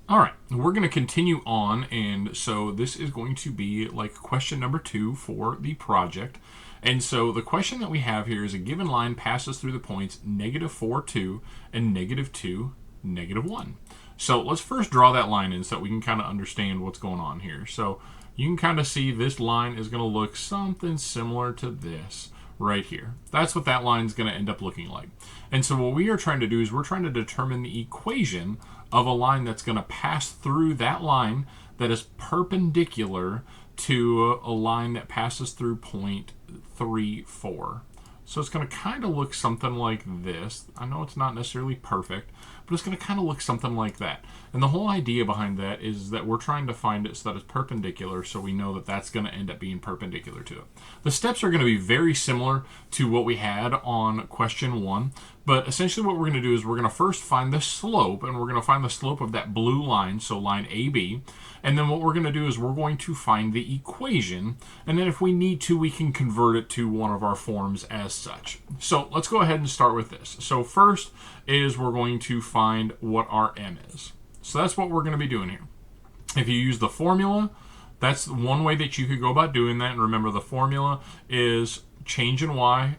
All right, we're going to continue on, and so this is going to be like question number 2 for the project. And so the question that we have here is a given line passes through the points negative 4, 2, and negative 2, negative 1. So let's first draw that line in so that we can kind of understand what's going on here. So you can kind of see this line is going to look something similar to this right here. That's what that line is going to end up looking like. And so what we are trying to do is we're trying to determine the equation of a line that's going to pass through that line that is perpendicular to a line that passes through point 3, 4. So it's going to kind of look something like this. I know it's not necessarily perfect, but it's going to kind of look something like that. And the whole idea behind that is that we're trying to find it so that it's perpendicular, so we know that that's going to end up being perpendicular to it. The steps are going to be very similar to what we had on question 1, but essentially what we're going to do is we're going to first find the slope, and we're going to find the slope of that blue line, so line AB. And then what we're going to do is we're going to find the equation, and then if we need to, we can convert it to one of our forms as such. So let's go ahead and start with this. So first is we're going to find what our m is. So that's what we're going to be doing here. If you use the formula, that's one way that you could go about doing that. And remember, the formula is change in y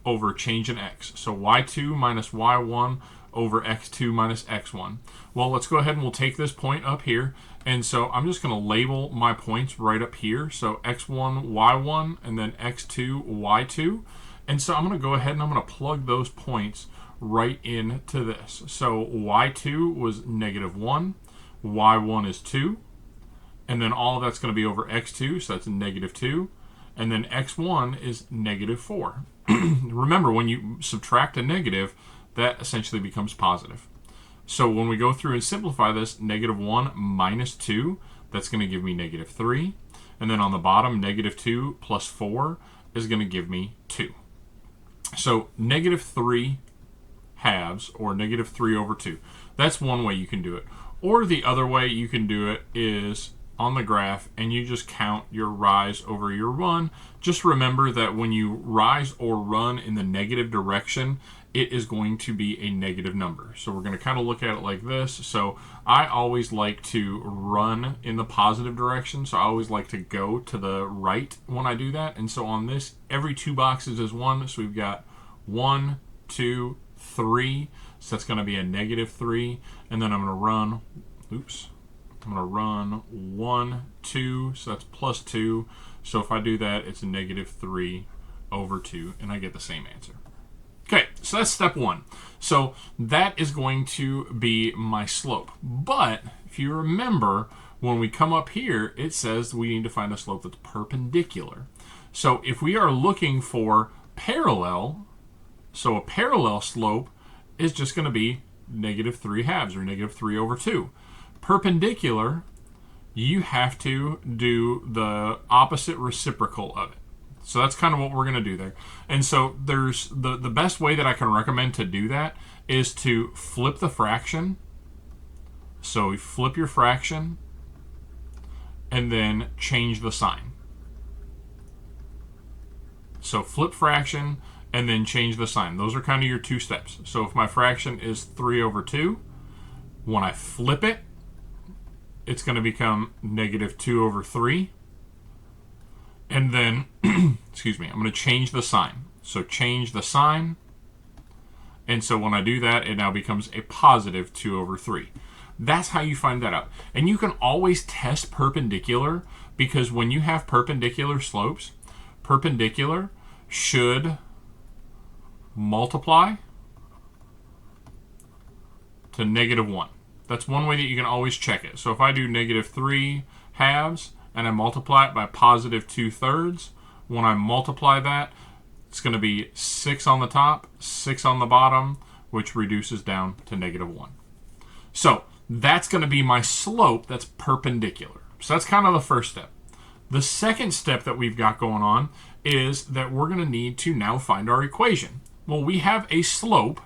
over change in x. So y2 minus y1 over x2 minus x1. Well, let's go ahead and we'll take this point up here. And so I'm just going to label my points right up here. So x1, y1, and then x2, y2. And so I'm going to go ahead and I'm going to plug those points right into this. So y2 was negative 1, y1 is 2, and then all of that's going to be over x2, so that's negative 2, and then x1 is negative 4. Remember, when you subtract a negative, that essentially becomes positive. So when we go through and simplify this, negative 1 minus 2, that's going to give me negative 3. And then on the bottom, negative 2 plus 4 is going to give me 2. So negative 3 halves, or negative 3 over 2. That's one way you can do it. Or the other way you can do it is on the graph and you just count your rise over your run. Just remember that when you rise or run in the negative direction, it is going to be a negative number. So we're going to kind of look at it like this. So I always like to run in the positive direction. So I always like to go to the right when I do that. And so on this, every 2 boxes is 1. So we've got 1, 2, 3. So that's going to be a negative 3. And then I'm going to run, I'm going to run 1, 2. So that's plus 2. So if I do that, it's a negative 3 over 2. And I get the same answer. Okay, so that's step 1. So that is going to be my slope. But if you remember, when we come up here, it says we need to find a slope that's perpendicular. So if we are looking for parallel, so a parallel slope is just going to be negative 3 halves, or negative 3 over 2. Perpendicular, you have to do the opposite reciprocal of it. So that's kind of what we're going to do there. And so there's the best way that I can recommend to do that is to flip the fraction. So you flip your fraction and then change the sign. So flip fraction and then change the sign. Those are kind of your 2 steps. So if my fraction is 3 over 2, when I flip it, it's going to become negative 2 over 3. And then, excuse me, I'm going to change the sign. So change the sign. And so when I do that, it now becomes a positive 2 over 3. That's how you find that out. And you can always test perpendicular, because when you have perpendicular slopes, perpendicular should multiply to negative 1. That's one way that you can always check it. So if I do negative 3 halves, and I multiply it by positive 2/3. When I multiply that, it's going to be 6 on the top, 6 on the bottom, which reduces down to negative 1. So that's going to be my slope that's perpendicular. So that's kind of the first step. The second step that we've got going on is that we're going to need to now find our equation. Well, we have a slope,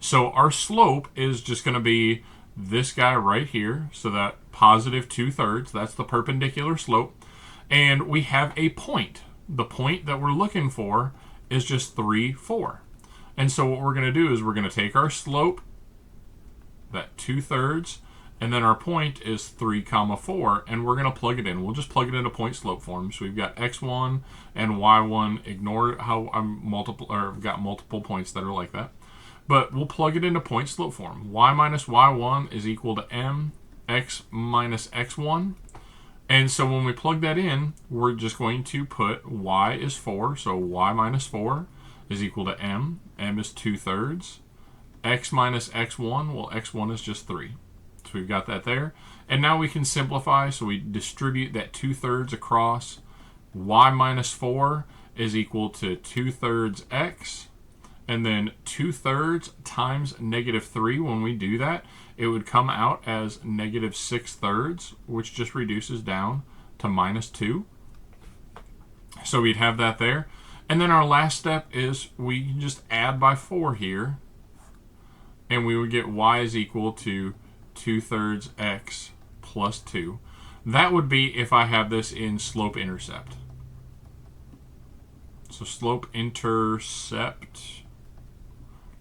so our slope is just going to be this guy right here, so that positive 2/3, that's the perpendicular slope. And we have a point. The point that we're looking for is just 3, 4. And so what we're going to do is we're going to take our slope, that 2/3, And then our point is 3 comma 4, and we're going to plug it in. We'll just plug it into point slope form. So we've got x1 and y1. Ignore how I've got multiple points that are like that. But we'll plug it into point slope form. Y minus y1 is equal to mx minus x1. And so when we plug that in, we're just going to put y is 4. So y minus 4 is equal to m. M is 2/3. X minus x1, well, x1 is just 3. So we've got that there. And now we can simplify. So we distribute that 2/3 across. Y minus 4 is equal to 2/3 x. And then 2/3 times -3, when we do that, it would come out as -6/3, which just reduces down to -2. So we'd have that there. And then our last step is we can just add by 4 here. And we would get y is equal to 2/3 x plus 2. That would be if I have this in slope-intercept. So slope-intercept.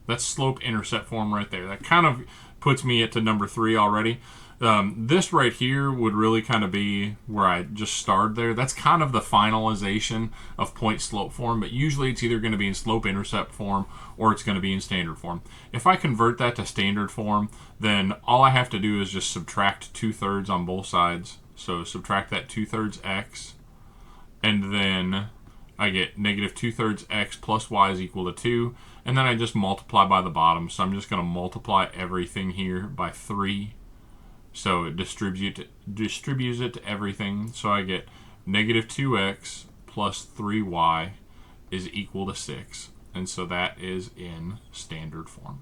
That's slope-intercept form right there. That kind of puts me at to number 3 already. This right here would really kind of be where I just started there. That's kind of the finalization of point slope form, but usually it's either going to be in slope-intercept form or it's going to be in standard form. If I convert that to standard form, then all I have to do is just subtract 2/3 on both sides. So subtract that 2/3 x, and then I get -2/3 x plus y is equal to 2, and then I just multiply by the bottom. So I'm just going to multiply everything here by 3. So it distributes it to everything. So I get -2x plus 3y is equal to 6. And so that is in standard form.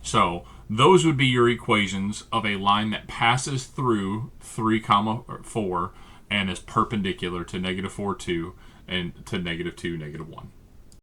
So those would be your equations of a line that passes through 3 comma 4 and is perpendicular to -4, 2 and to -2, -1.